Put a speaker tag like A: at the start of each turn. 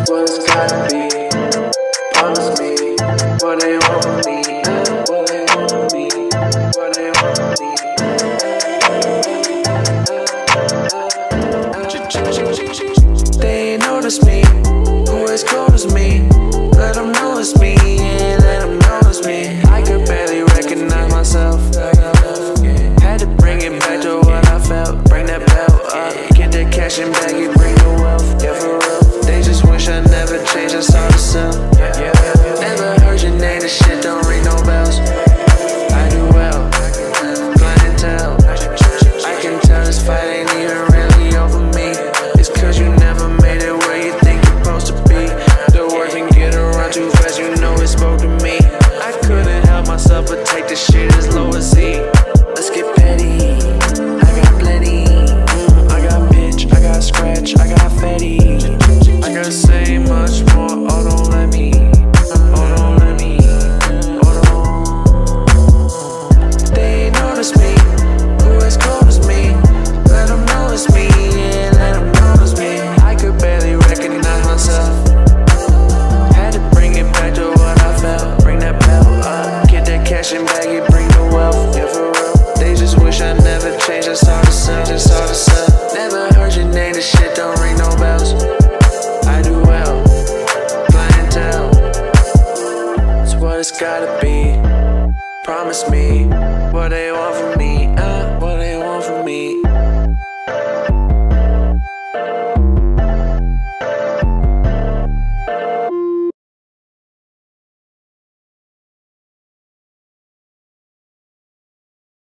A: what it's gotta be. Promise me what they want from me. What they want from me. What they want from me. They ain't notice me. Who as cold as me? Let them know it's me. Yeah, let them know it's me. I could barely recognize myself. Had to bring it back to what I felt. Bring that belt up. Get that cash and bag it, bring the wealth. Yeah, for real. They just wish I never changed. I saw the sun. Never heard your name. This shit don't ring no bells. I do well. Clientele. I can tell this fight ain't even really over me. It's cause you never made it where you think you're supposed to be. The words can get around too fast, you know it spoke to me. I couldn't help myself but take this shit as low as Z. Let's get petty. I got plenty. I got pitch, I got scratch, I got fatty. I gotta say much more, oh don't let me. Oh don't let me. Oh don't. They ain't notice me. Who as cold as me? Let them know it's me. Yeah, let them know it's me. I could barely recognize myself. Had to bring it back to what I felt. Bring that belt up. Get that cash and bag it, bring the wealth. Yeah, for real. They just wish I never changed. I saw the sun, just saw the sun. Never heard your name, this shit don't ring no bells. I do well. Clientele. It's what it's gotta be. Promise me what they want from me.